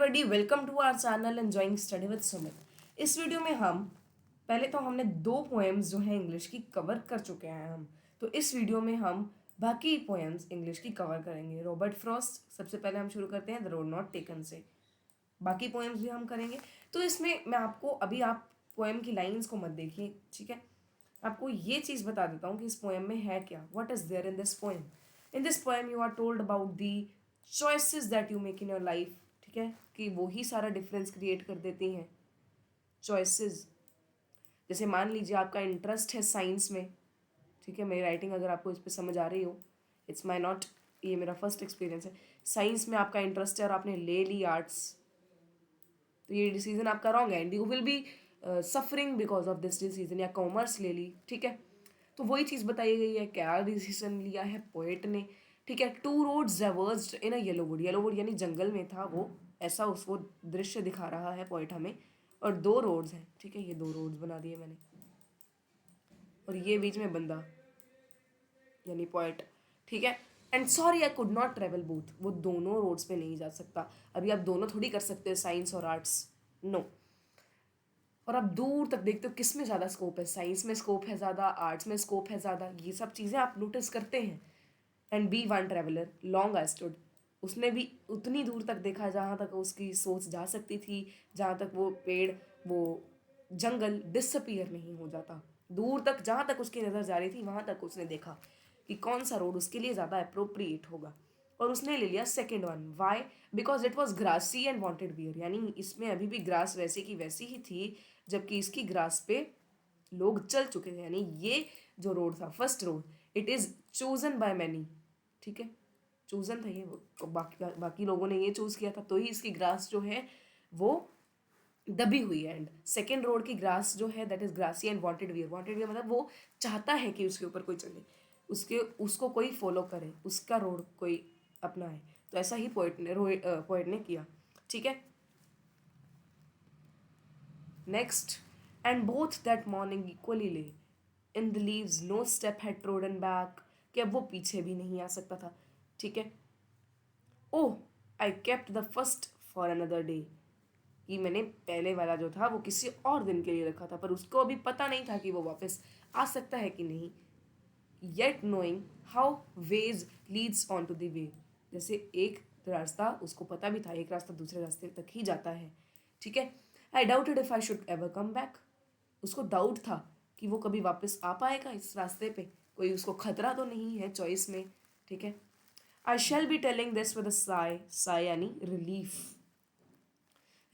Everybody, welcome to our channel enjoying study with Sumit. इस video में हम पहले तो हमने 2 पोएम्स जो हैं इंग्लिश की कवर कर चुके हैं हम। तो इस वीडियो में हम बाकी पोएम्स इंग्लिश की कवर करेंगे। रॉबर्ट फ्रॉस्ट सबसे पहले हम शुरू करते हैं द रोड नॉट टेकन से, बाकी पोएम्स भी हम करेंगे। तो इसमें मैं आपको अभी, आप पोएम की लाइन्स को मत देखिए, ठीक है। आपको ये चीज़ बता देता हूँ कि इस पोएम में है क्या, what is there in this poem. In this poem you are told about the choices that you make in your life, ठीक है, कि वो ही सारा डिफरेंस क्रिएट कर देती हैं चॉइसेस। जैसे मान लीजिए आपका इंटरेस्ट है साइंस में, ठीक है, मेरी राइटिंग अगर आपको इस पर समझ आ रही हो, इट्स माई नॉट, ये मेरा फर्स्ट एक्सपीरियंस है। साइंस में आपका इंटरेस्ट है और आपने ले ली आर्ट्स, तो ये डिसीजन आपका रॉन्ग है and you will be suffering because of this decision. या कॉमर्स ले ली, ठीक है, तो वही चीज़ बताई गई है, क्या डिसीजन लिया है पोएट ने, ठीक है। Two roads डाइवर्ज्ड in a yellow would, yellow would यानी जंगल में था वो, ऐसा उसको दृश्य दिखा रहा है पोएट हमें। और 2 रोड्स हैं, ठीक है, ये 2 रोड्स बना दिए मैंने, और ये बीच में बंदा यानी पोएट, ठीक है। And sorry I could not travel both, वो दोनों रोड्स पे नहीं जा सकता। अभी आप दोनों थोड़ी कर सकते हो, साइंस और आर्ट्स, नो। और आप दूर तक देखते हो किस में ज़्यादा स्कोप है, साइंस में स्कोप है ज़्यादा, आर्ट्स में स्कोप है ज़्यादा, ये सब चीज़ें आप नोटिस करते हैं। And be one traveller long I stood, उसने भी उतनी दूर तक देखा जहाँ तक उसकी सोच जा सकती थी, जहाँ तक वो पेड़, वो जंगल डिसअपीयर नहीं हो जाता। दूर तक जहाँ तक उसकी नज़र जा रही थी वहाँ तक उसने देखा कि कौन सा रोड उसके लिए ज़्यादा अप्रोप्रिएट होगा, और उसने ले लिया second one. Why? Because it was grassy and wanted wear, यानी इसमें अभी भी ग्रास वैसे की वैसी ही थी, जबकि इसकी ग्रास पे लोग चल चुके थे। यानी ये जो रोड था, first road, it is chosen by many, ठीक है, चूजन था ये, बाकी बाकी लोगों ने ये चूज़ किया था, तो ही इसकी ग्रास जो है वो दबी हुई है। एंड सेकेंड रोड की ग्रास जो है that is grassy and wanted wear, wanted wear मतलब वो चाहता है कि उसके ऊपर कोई चले, उसको कोई फॉलो करे, उसका रोड कोई अपनाए। तो ऐसा ही पोएट ने किया, ठीक है। Next, and both that morning equally lay in the leaves no step had trodden back, कि अब वो पीछे भी नहीं आ सकता था, ठीक है। Oh I kept the first for another day, कि मैंने पहले वाला जो था वो किसी और दिन के लिए रखा था, पर उसको अभी पता नहीं था कि वो वापस आ सकता है कि नहीं। Yet knowing how ways leads on to the way, जैसे एक रास्ता उसको पता भी था, एक रास्ता दूसरे रास्ते तक ही जाता है, ठीक है। आई doubted if I should ever come back, उसको डाउट था कि वो कभी वापस आ पाएगा इस रास्ते पे, कोई उसको खतरा तो नहीं है चॉइस में, ठीक है। I shall be telling this with a sigh, sigh यानी रिलीफ,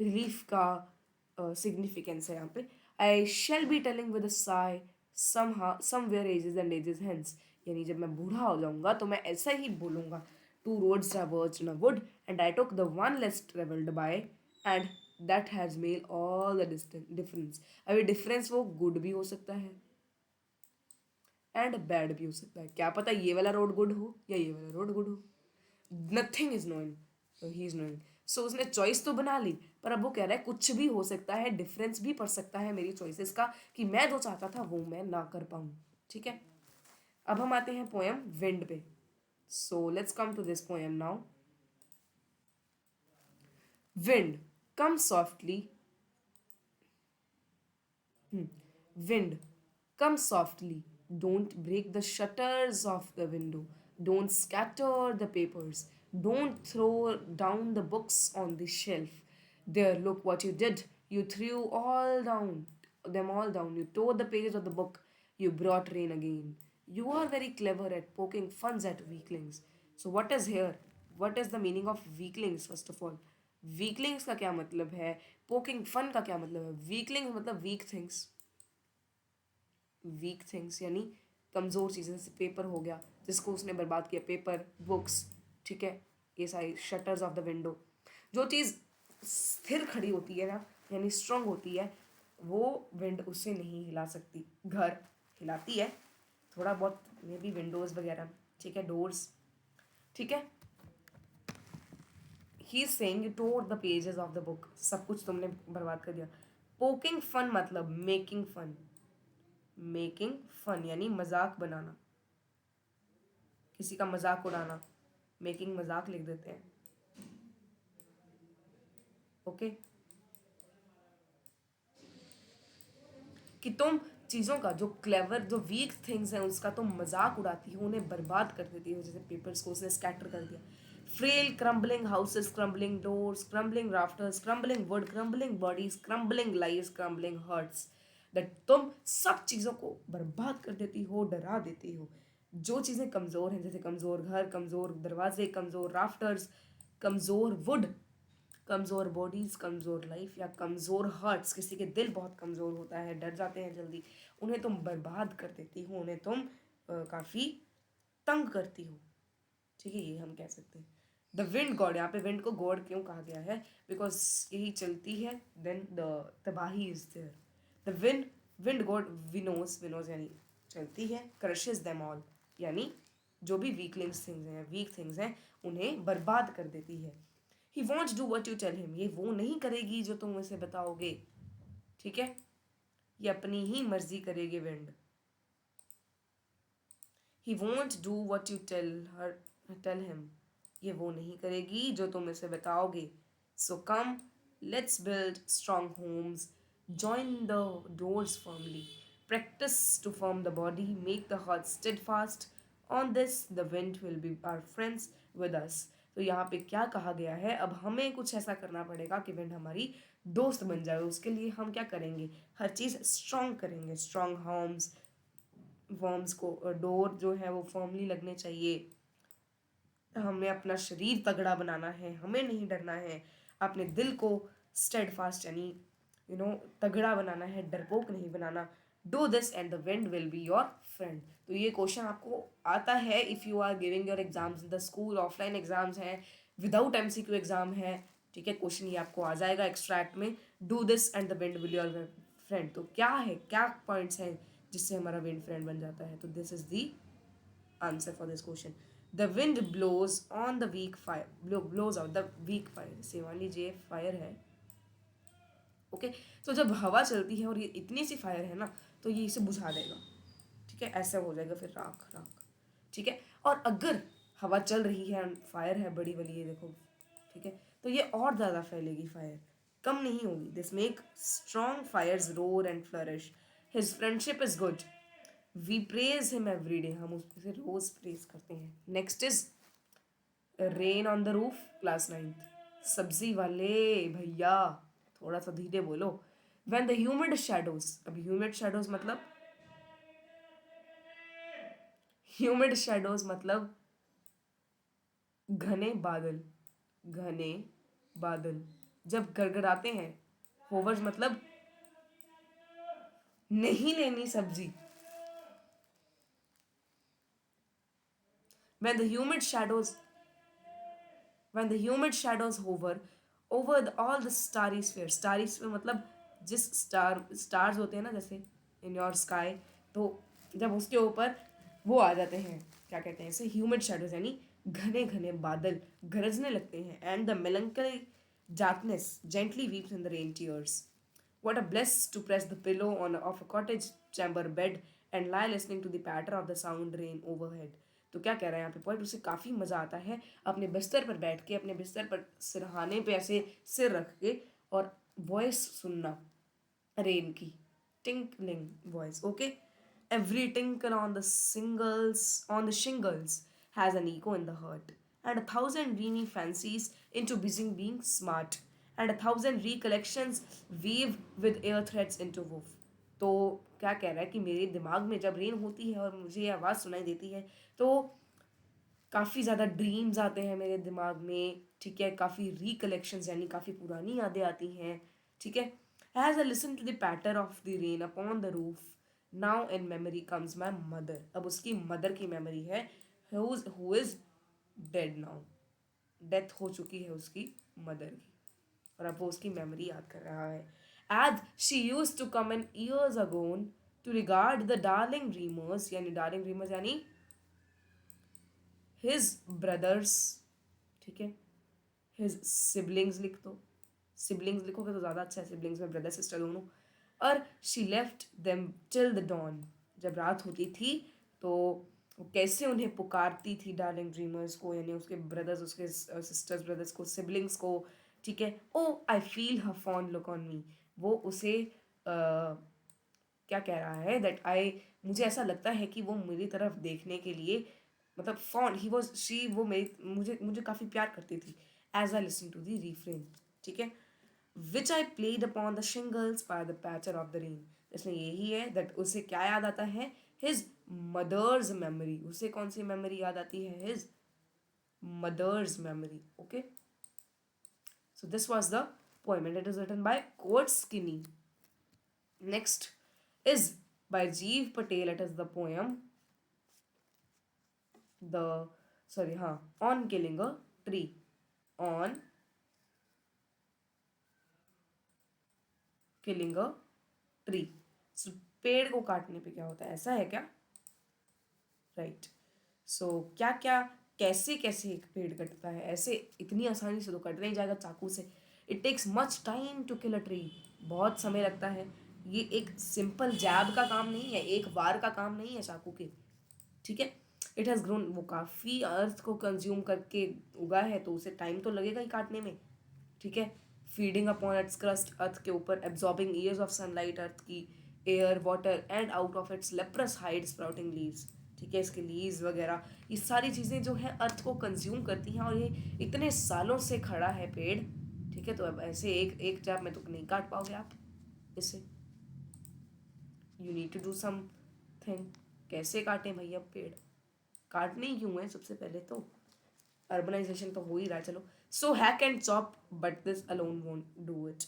रिलीफ का सिग्निफिकेंस है यहाँ पे। I shall be telling with a sigh somewhere ages and ages hence, यानी जब मैं बूढ़ा हो जाऊंगा तो मैं ऐसा ही बोलूंगा। Two roads diverge in a wood and I took the one less travelled by and that has made all the difference. अभी डिफरेंस वो गुड भी हो सकता है एंड बैड भी हो सकता है, क्या पता ये वाला रोड गुड हो या ये वाला रोड गुड हो, nothing is knowing, he is knowing. So उसने चॉइस तो बना ली, पर अब वो कह रहा है कुछ भी हो सकता है, डिफरेंस भी पड़ सकता है मेरी चॉइसेस का, कि मैं जो चाहता था वो मैं ना कर पाऊँ, ठीक है। अब हम आते हैं पोएम विंड पे। So let's come to this poem now. Wind come softly, wind, come softly. Don't break the shutters of the window. Don't scatter the papers. Don't throw down the books on the shelf. There, look what you did. You threw all down, them all down. You tore the pages of the book. You brought rain again. You are very clever at poking funs at weaklings. So, what is here? What is the meaning of weaklings, first of all? Weaklings का क्या मतलब है, poking fun का क्या मतलब है। Weaklings मतलब week things, week things यानी कमज़ोर चीज़ें, जैसे पेपर हो गया जिसको उसने बर्बाद किया, पेपर, बुक्स, ठीक है, ये सारी शटर्स ऑफ द विंडो। जो चीज़ स्थिर खड़ी होती है ना, यानी स्ट्रांग होती है, वो विंड उससे नहीं हिला सकती। घर हिलाती है थोड़ा बहुत, मे बी विंडोज़ वगैरह, ठीक है, डोर्स, ठीक है। He is saying you tore the pages of the book, सब कुछ तुमने बर्बाद कर दिया। पोकिंग फन मतलब मेकिंग फन, मेकिंग फन यानी मजाक बनाना, किसी का मजाक उड़ाना, मेकिंग मजाक लिख देते हैं। ओके, कि तुम चीज़ों का जो क्लेवर, जो वीक थिंग्स हैं उसका तुम मजाक उड़ाती हो, उन्हें बर्बाद कर देती हो, जैसे पेपर्स को उसने स्कैटर कर दिया. Frail crumbling houses, crumbling doors, crumbling rafters, crumbling wood, crumbling bodies, crumbling lives, crumbling hearts. That तुम सब चीज़ों को बर्बाद कर देती हो, डरा देती हो. जो चीज़ें कमज़ोर हैं, जैसे कमज़ोर घर, कमज़ोर दरवाजे, कमज़ोर राफ्टर्स, कमज़ोर वुड, कमज़ोर बॉडीज़, कमज़ोर लाइफ, या कमज़ोर हार्ट्स, किसी के दिल बहुत कमज़ोर होता है, डर जाते हैं जल्दी, उन्हें तुम बर्बाद कर देती हो, उन्हें तुम काफ़ी तंग करती हो. ठीक है, ये हम कह सकते हैं. द विंड गॉड, यहाँ पे विंड को गॉड क्यों कहा गया है? बिकॉज यही चलती है, देन द तबाही is there. The wind god winnows, winnows यानी चलती है, क्रशेज देम ऑल यानी जो भी वीक थिंग्स हैं उन्हें बर्बाद कर देती है. He wants do what you tell him, ये वो नहीं करेगी जो तुम उसे बताओगे. ठीक है, ये अपनी ही मर्जी करेगी wind. He won't do what you tell him, ये वो नहीं करेगी जो तुम इसे बताओगे. So come, let's build strong homes, join the doors firmly, practise to form the body, make the heart steadfast. On this the wind will be our friends with us. तो यहाँ पे क्या कहा गया है, अब हमें कुछ ऐसा करना पड़ेगा कि विंड हमारी दोस्त बन जाए. उसके लिए हम क्या करेंगे, हर चीज़ स्ट्रॉन्ग करेंगे. स्ट्रॉन्ग होम्स, वर्म्स को डोर जो है वो फर्मली लगने चाहिए. हमें अपना शरीर तगड़ा बनाना है, हमें नहीं डरना है. अपने दिल को स्टेडफास्ट यानी तगड़ा बनाना है, डरपोक नहीं बनाना. Do this and the wind will be your friend. तो ये क्वेश्चन आपको आता है if you are giving your exams in the school. Offline exams हैं, विदाउट MCQ एग्जाम है. ठीक है, क्वेश्चन ये आपको आ जाएगा एक्स्ट्रैक्ट में. Do this and the wind will your friend. तो क्या है, क्या पॉइंट्स हैं जिससे हमारा विंड फ्रेंड बन जाता है? तो this is the answer for this question. The wind blows on the weak fire, blows out the weak fire. जैसे मान लीजिए फायर है, ओके, तो जब हवा चलती है और ये इतनी सी फायर है ना, तो ये इसे बुझा देगा. ठीक है, ऐसा हो जाएगा फिर राख राख. ठीक है, और अगर हवा चल रही है, फायर है बड़ी वाली, ये देखो. ठीक है, तो ये और ज़्यादा फैलेगी फायर, कम नहीं होगी. This make strong fires roar and flourish. His friendship is good, we praise him every day, हम उसे रोज प्रेज करते हैं. Next is rain on the roof, class 9th. सब्जी वाले भैया थोड़ा सा धीरे बोलो. व्हेन द ह्यूमिड शैडोज, अब ह्यूमिड शैडोज मतलब, ह्यूमिड शैडोज मतलब घने बादल, घने बादल जब गड़गड़ाते हैं. होवर्स मतलब नहीं लेनी सब्जी. when the humid shadows when the humid shadows hover over all the starry sphere मतलब जिस स्टार्स होते हैं ना, जैसे इन योर स्काई, तो जब उसके ऊपर वो आ जाते हैं, क्या कहते हैं इसे, ह्यूमिड शैडोज यानी घने घने बादल गरजने लगते हैं. And the melancholy darkness gently weeps in the rain tears. What a bliss to press the pillow on of a cottage chamber bed and lie listening to the patter of the sound rain overhead. तो क्या कह रहा है यहाँ पे point, उसे काफ़ी मज़ा आता है अपने बिस्तर पर बैठ के, अपने बिस्तर पर सिरहाने पे ऐसे सिर रख के और वॉइस सुनना रेन की, tinkling voice. Okay, every tinkle on the shingles has an echo in the heart, and a thousand dreamy fancies into being smart, and a thousand recollections weave with air threads into woof. तो क्या कह रहा है कि मेरे दिमाग में जब रेन होती है और मुझे ये आवाज़ सुनाई देती है, तो काफ़ी ज़्यादा ड्रीम्स आते हैं मेरे दिमाग में. ठीक है, काफ़ी रिकलेक्शंस यानी काफ़ी पुरानी यादें आती हैं. ठीक है, as I listen to the patter of the rain upon the roof, now in memory comes my mother. अब उसकी मदर की मेमोरी है, who is dead now. Death हो चुकी है उसकी मदर की, और अब वो उसकी मेमोरी याद कर रहा है. As she used to come in years agone to regard the darling dreamers, यानी डार्लिंग ड्रीमर्स यानी हिज ब्रदर्स. ठीक है, हिज सिबलिंग्स लिख दो, सिबलिंग्स लिखोगे तो ज़्यादा अच्छा है, सिबलिंग्स में ब्रदर सिस्टर दोनों. और she left them till the dawn, जब रात होती थी तो वो कैसे उन्हें पुकारती थी डार्लिंग ड्रीमर्स को, यानी उसके ब्रदर्स, उसके सिस्टर्स ब्रदर्स को, सिबलिंग्स को, ठीक है। Oh I feel her fond look on me, वो उसे क्या कह रहा है, दैट आई, मुझे ऐसा लगता है कि वो मेरी तरफ देखने के लिए, मतलब फॉन्ड, ही वॉज शी, वो मेरी मुझे मुझे काफ़ी प्यार करती थी। As I listen to the refrain, ठीक है, which I played upon the shingles by the patter of the rain. इसमें यही है दैट उसे क्या याद आता है, हिज मदर्स मेमोरी, उसे कौन सी मेमोरी याद आती है, his mother's memory. Okay, so this was the poem and it is written by Kurt Skinny. Next is by Jeev Patel. It is the poem the sorry हाँ on killing a tree, on killing a tree. So पेड़ को काटने पे क्या होता है, ऐसा है क्या, राइट। सो क्या क्या, कैसे कैसे एक पेड़ कटता है, ऐसे इतनी आसानी से तो कट नहीं जाएगा चाकू से। It takes much time to kill a tree, बहुत समय लगता है। ये एक सिंपल जैब का काम नहीं है, एक वार का काम नहीं है चाकू के, ठीक है। इट हैज़ ग्रोन, वो काफ़ी अर्थ को कंज्यूम करके उगा है, तो उसे टाइम तो लगेगा ही काटने में, ठीक है। फीडिंग अपॉन इट्स क्रस्ट, अर्थ के ऊपर, एब्जॉर्बिंग ईयर्स ऑफ सनलाइट, अर्थ की air water, and out of its leprous hide sprouting leaves, ठीक है। इसके लीव्स वगैरह, ये सारी चीज़ें जो है अर्थ को कंज्यूम करती हैं, और ये इतने सालों से खड़ा है पेड़, ठीक है। तो अब ऐसे एक एक जैब में तो नहीं काट पाओगे आप इसे, you need to do something. कैसे काटें भैया पेड़, काटने ही क्यों है सबसे पहले तो, अर्बनाइजेशन तो हो ही रहा है, चलो। So hack and chop but this alone won't do it,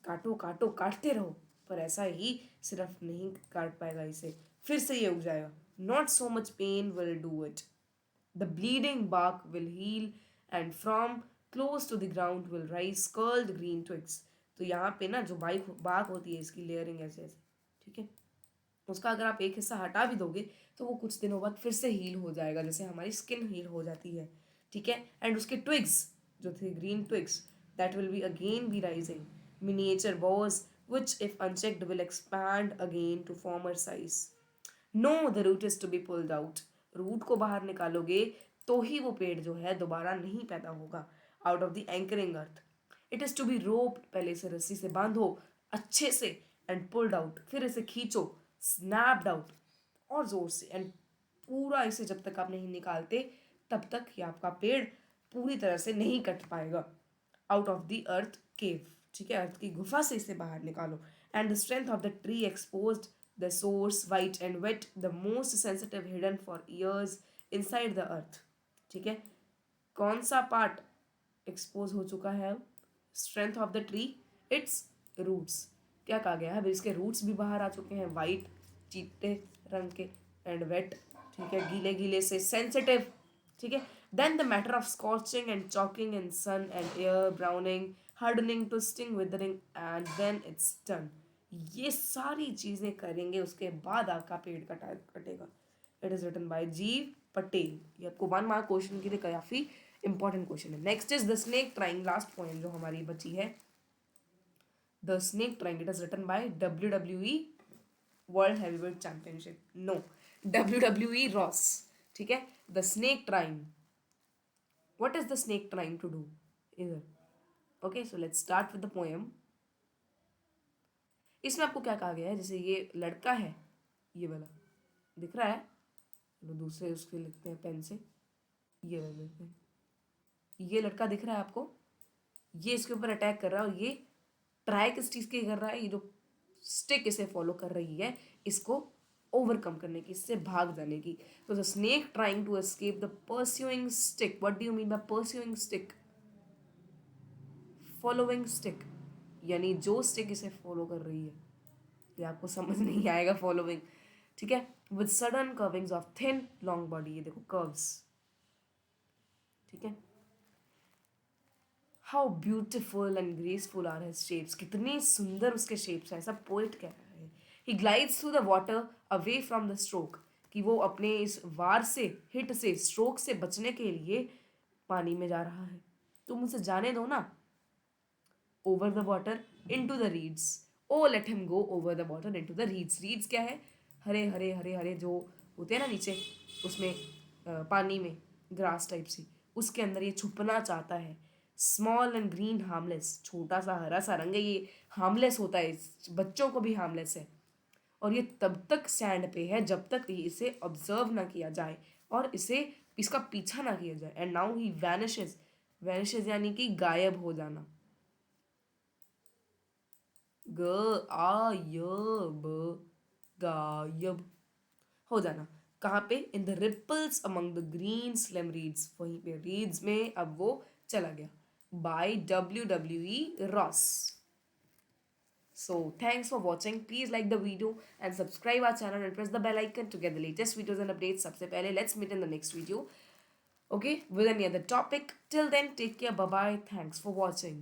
काटो काटो काटते रहो, पर ऐसा ही सिर्फ नहीं काट पाएगा इसे, फिर से ये उग जाएगा। Not so much pain will do it, the bleeding bark will heal and from close to the ground will rise curled green twigs। तो यहाँ पे ना जो बाक होती है, इसकी लेयरिंग ऐसे ऐसे, ठीक है, उसका अगर आप एक हिस्सा हटा भी दोगे तो वो कुछ दिनों बाद फिर से हील हो जाएगा, जैसे हमारी स्किन हील हो जाती है, ठीक है। एंड उसके ट्विग्स जो थे, green twigs, that will be again be rising miniature boughs which if unchecked will expand again to former size. No the root is to be pulled out, root को बाहर निकालोगे तो ही वो पेड़ जो है दोबारा नहीं पैदा होगा। Out of the anchoring earth, it is to be roped, पहले इसे रस्सी से बांधो अच्छे से, एंड पुल्ड आउट, फिर इसे खींचो, स्नैप्ड आउट, और जोर से, एंड पूरा इसे जब तक आप नहीं निकालते तब तक ये आपका पेड़ पूरी तरह से नहीं कट पाएगा। Out of the earth cave, ठीक है, अर्थ की गुफा से इसे बाहर निकालो। And the strength of the tree exposed the source white and wet, the most sensitive hidden for years inside the earth, ठीक है। कौन सा पार्ट एक्सपोज हो चुका है, strength of the tree, its roots, क्या कहा गया है, अभी इसके रूट्स भी बाहर आ चुके हैं, वाइट चीटे रंग के, एंड वेट, ठीक है, गीले गीले से, सेंसिटिव, ठीक है। Then the matter of scorching and choking in sun and air, browning, hardening, twisting, withering, and then it's done. ये सारी चीज़ें करेंगे उसके बाद आपका पेड़ कटेगा। इट इज़ रिटन बाय जीव पटेल। ये आपको 1 मार्क क्वेश्चन के लिए काफ़ी इंपॉर्टेंट क्वेश्चन है। Next is the snake trying, last point जो हमारी बची है, the snake trying. It is written by WWE world heavyweight championship, no, WWE Ross, ठीक है। The snake trying, what is the snake trying to do इधर, okay. So let's start with the poem. इसमें आपको क्या कहा गया है, जैसे ये लड़का है, ये वाला दिख रहा है, चलो दूसरे उसके लिखते हैं पेन से, ये वाला लिखते हैं, ये लड़का दिख रहा है आपको, ये इसके ऊपर अटैक कर रहा है, और ये ट्राई किस चीज़ की कर रहा है, ये जो स्टिक इसे फॉलो कर रही है, इसको ओवरकम करने की, इससे भाग जाने की। तो the snake trying to escape the pursuing stick, what do you mean by pursuing stick, following stick, यानी जो स्टिक इसे फॉलो कर रही है, ये आपको समझ नहीं आएगा फॉलोइंग, ठीक है। With sudden curvings of thin long body, ये देखो कर्व्स, ठीक है। How beautiful and graceful are his shapes, कितनी सुंदर उसके शेप्स हैं, ऐसा पोइट कह रहा है। He glides through the water away from the stroke, कि वो अपने इस वार से, हिट से, स्ट्रोक से बचने के लिए पानी में जा रहा है, तुम उसे जाने दो ना। Over the water into the reeds, O let him go over the water into the reeds. Reeds क्या है, हरे हरे हरे हरे जो होते हैं ना नीचे, उसमें पानी में ग्रास टाइप सी, उसके अंदर ये छुपना चाहता है। स्मॉल एंड ग्रीन हार्मलेस, छोटा सा हरा सा रंग है ये, हार्मलेस होता है, बच्चों को भी हार्मलेस है। और ये तब तक सैंड पे है जब तक इसे ऑब्जर्व ना किया जाए और इसका पीछा ना किया जाए। And now he vanishes, vanishes यानी कि गायब हो जाना। ग गायब हो जाना। कहाँ पे? In the ripples among the green slime reeds, वहीं पे रीड्स में अब वो चला गया। By WWE Ross. So thanks for watching. Please like the video and subscribe our channel and press the bell icon to get the latest videos and updates. सबसे पहले let's meet in the next video. Okay, with any other topic. Till then, take care. Bye bye. Thanks for watching.